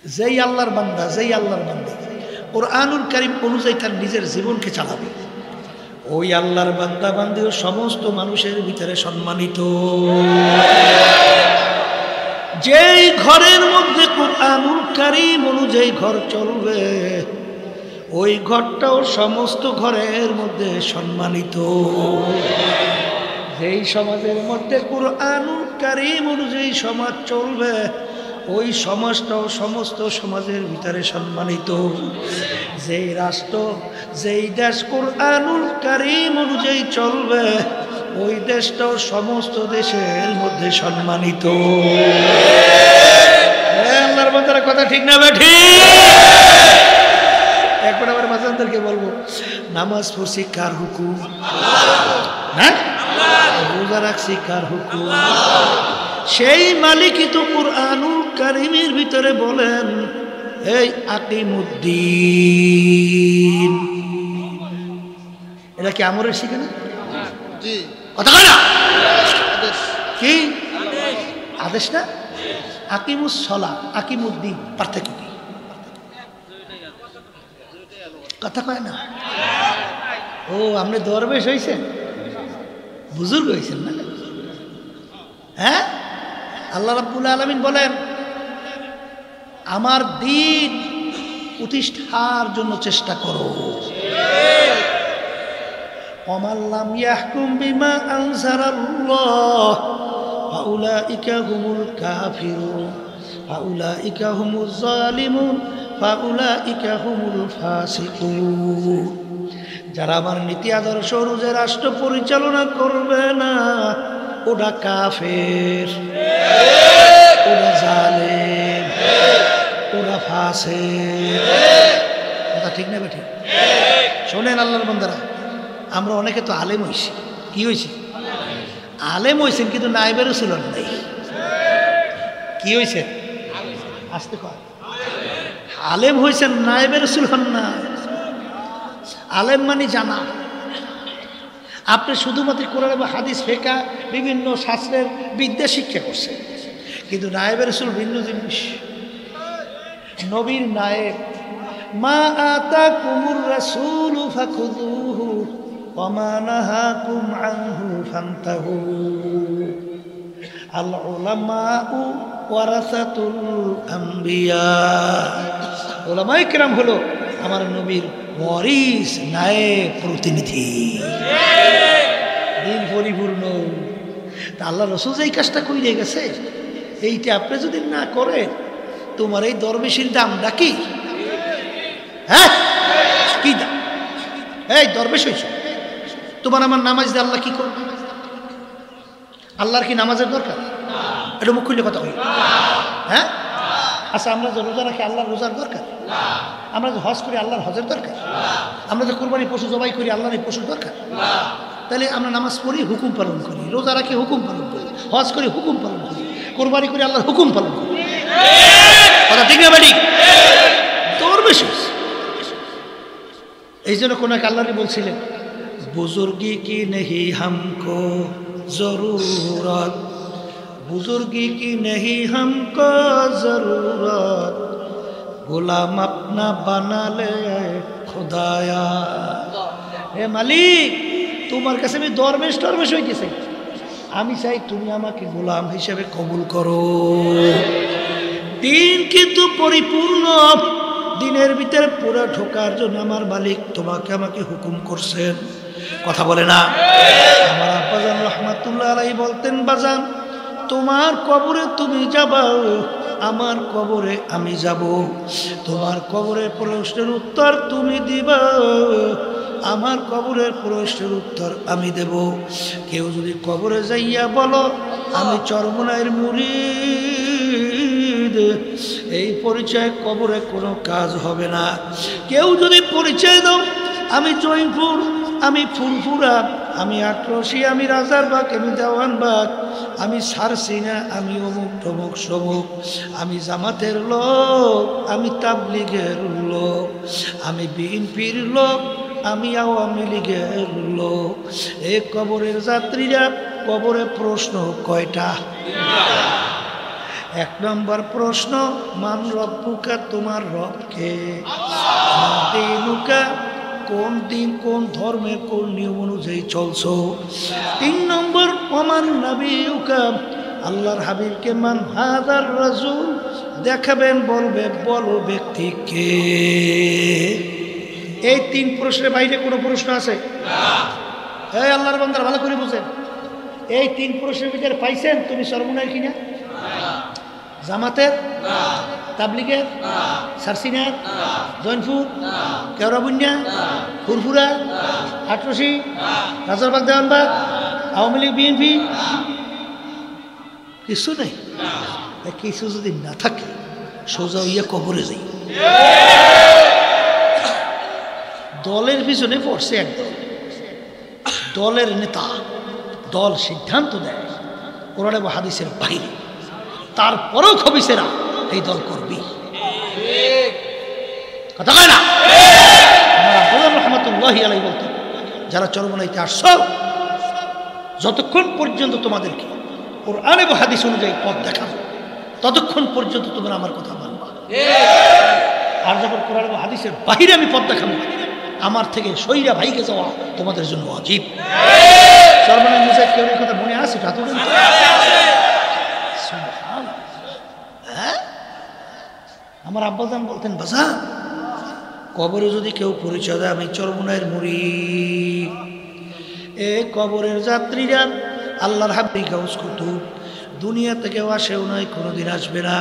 যেই আল্লাহর বান্দা কুরআনুল কারীম অনুযায়ী তার নিজের জীবনকে চালাবে, ওই আল্লাহর বান্দা বান্দিও সমস্ত মানুষের ভিতরে সম্মানিত। যেই ঘরের মধ্যে কুরআনুল কারীম অনুযায়ী ঘর চলবে, ওই ঘরটাও সমস্ত ঘরের মধ্যে সম্মানিত। যেই সমাজের মধ্যে কুরআনুল কারীম অনুযায়ী সমাজ চলবে, ওই সমাজটাও সমস্ত সমাজের ভিতরে সম্মানিত। যেই রাষ্ট্র, যেই দেশ কুরআনুল কারীম অনুযায়ী চলবে, ওই দেশটাও সমস্ত দেশের মধ্যে সম্মানিত। আল্লাহর বান্দারা কথা ঠিক না বেঠি? একবার আমার বাচ্চাদেরকে বলবো, নামাজ পড়ছি কার হুকুম? হ্যাঁ, রোজা রাখছি কার হুকুম? সেই মালিকই তো কুরআনুল কারীমের ভিতরে বলেন, এই আকিমুদ্দিন। এটা কি আমরের শিখে না? কথা কয় না? কি আদেশ না? আকিমুস সালাহ, আকিমুদ্দিন, পার্থক্য কি? কথা কয় না? ও, আপনি দরবেশ হয়েছেন, বুজুর্গ হয়েছেন না? হ্যাঁ, আল্লাহ রাব্বুল আলামিন বলেন, আমার দ্বীন প্রতিষ্ঠার জন্য চেষ্টা করো। ওমান লাম ইয়াহকুম বিমা আনজালাল্লাহ ফাউলাইকা হুমুল কাফিরুন ফাউলাইকা হুমুজ জালিমুন ফাউলাইকা হুমুল ফাসিকুন। যারা আমার নীতি আদর্শ অনুযায়ী রাষ্ট্র পরিচালনা করবে না, ওরা কাফের, ওরা জালেম, ওরা ফাসিক। কথা ঠিক না বেঠিক? শোনেন আল্লাহর বান্দারা, আমরা অনেকে তো আলেম হইছি। কি হয়েছি? আলেম হয়েছেন, কিন্তু নায়েবে রাসূল নাই। কি হয়েছে? আসতে কয়, আলেম হয়েছেন, নায়েবে রাসূল হন না। আলেম মানে জানা। আপনি শুধুমাত্র কোরআন এবং হাদিস, ফিকহ, বিভিন্ন শাস্ত্রের বিদ্যা শিক্ষা করছেন, কিন্তু নায়েবে রাসূল ভিন্ন জিনিস। নবীর নায়েব, মা আতাকুমুর রাসূলু ফাখুযুহু ওয়া মা নাহাকুম আনহু ফান্তাহু। আল উলামাউ ওয়ারাসাতুল আম্বিয়া। উলামায়ে কেরাম হলো আমার নবীর ওয়ারিস, নায়েব, প্রতিনিধি। দিন পরিপূর্ণ। তা আল্লাহ রাসূল যে এই কাজটা কইরে গেছে, এইটা আপনি যদি না করেন, তোমার এই দরবেশির দামটা কি? হ্যাঁ, কি দাম? এই দরবেশ হয়েছ, তোমার আমার নামাজ দিয়ে আল্লাহ কি করবে? আল্লাহর কি নামাজের দরকার? এটা মুখ খুললে কথা কই। হ্যাঁ, আচ্ছা, আমরা যে রোজা রাখি, আল্লাহর রোজার দরকার? আমরা যে হজ করি, আল্লাহর হজের দরকার? আমরা যে কোরবানি পশু জবাই করি, আল্লাহর এই পশুর দরকার? তাহলে আমরা নামাজ পড়ি, হুকুম পালন করি, রোজা রাখি, হুকুম পালন করি, হজ করি, হুকুম পালন করি, কোরবানি করি, আল্লাহর হুকুম পালন করি। কথা ঠিক না বাড়ি? দরবেশ। এই জন্য কোন এক আল্লাহরই বলছিলেন, বুজুর্গি কি নেহি হামকো জরুরত, বুজুর্গি কি নেহি হামকো জরুরত, গোলাম আপনা বানালে খোদায়া। হে মালিক, তোমার কাছে আমি দরবেশ টরবেশ হইতেছি, আমি চাই তুমি আমাকে গোলাম হিসেবে কবুল করো। দিন কিন্তু পরিপূর্ণ, দিনের ভিতরে পুরো ঢোকার জন্য আমার মালিক তোমাকে আমাকে হুকুম করছেন। কথা বলে না? আমার আব্বাজান রহমাতুল্লাহ আলাইহি বলতেন, বাজান, তোমার কবরে তুমি যাবা, আমার কবরে আমি যাব। তোমার কবরের প্রশ্নের উত্তর তুমি দিবা, আমার কবরের প্রশ্নের উত্তর আমি দেব। কেউ যদি কবরে যাইয়া বলো আমি চরমনাইয়ের মুরিদ, এই পরিচয় কবরে কোনো কাজ হবে না। কেউ যদি পরিচয় দাও আমি জয়পুর, আমি ফুলপুরা, আমি আটরসি, আমি রাজারবাগ, আমি দেওয়ানবাগ, আমি সারসিনা, আমি অমুক তমুক সমুক, আমি জামাতের লোক, আমি তাবলিগের লোক, আমি বিএনপির লোক, আমি আওয়ামী লীগের লোক। এই কবরের যাত্রীরা কবরে প্রশ্ন কয়টা? এক নম্বর প্রশ্ন, মান রব্বুকা, তোমার রবকে? মা দীনুকা, কোন দিন কোন ধর্মের কোন নিয়ম অনুযায়ী চলছো? 3 নম্বর, ওমান নবিয়ুকা, আল্লাহর হাবিবকে মান হাদার রাসূল, দেখাবেন, বলবে বলো ব্যক্তি কে? এই 3 প্রশ্নের বাইরে কোনো প্রশ্ন আছে? এই আল্লাহর বান্দারা ভালো করে বুঝেন, এই 3 প্রশ্নের ভিতরে পাইছেন তুমি সর্বনাই কিনা? জামাতের, তাবলিগের, সারসিনার, জৈনপুর, কেওড়াবুন্যা, ফুরফুরা, আটরশি, রাজারবাগ, দেওয়ানবাগ, আওয়ামী লীগ, বিএনপি, কিছু নেই। কিছু যদি না থাকে সোজা হইয়া কবরে যাই। দলের পিছনে পড়ছে একদম, দলের নেতা, দল সিদ্ধান্ত দেয় কোরআন এবং হাদিসের বাইরে, তারপরেও খবিসেরা এই দল করবি, কথা কয় না? রহমতুল্লাহি আলাইহি বলতেন, যারা চরমনাইতে আসছো, যতক্ষণ পর্যন্ত তোমাদেরকে কোরআন এবং হাদিস অনুযায়ী পথ দেখাবো, ততক্ষণ পর্যন্ত তোমরা আমার কথা মানবা। আর যখন কোরআন এবং হাদিসের বাহিরে আমি পথ দেখাবো, আমার থেকে সৈরা ভাইকে যাওয়া তোমাদের জন্য ওয়াজিব। চরমনাই মুজাহিদ কেউ এই কথা মনে আছে? আমার আব্বাজান বলতেন, বাজা কবরে যদি কেউ পরিচয় দেয় আমি চরমনাইয়ের মুরিদ, এই কবরের যাত্রীরা আল্লাহর হাবিব গাউস কুতুব দুনিয়া থেকে আসেও নয়, কোনোদিন আসবে না।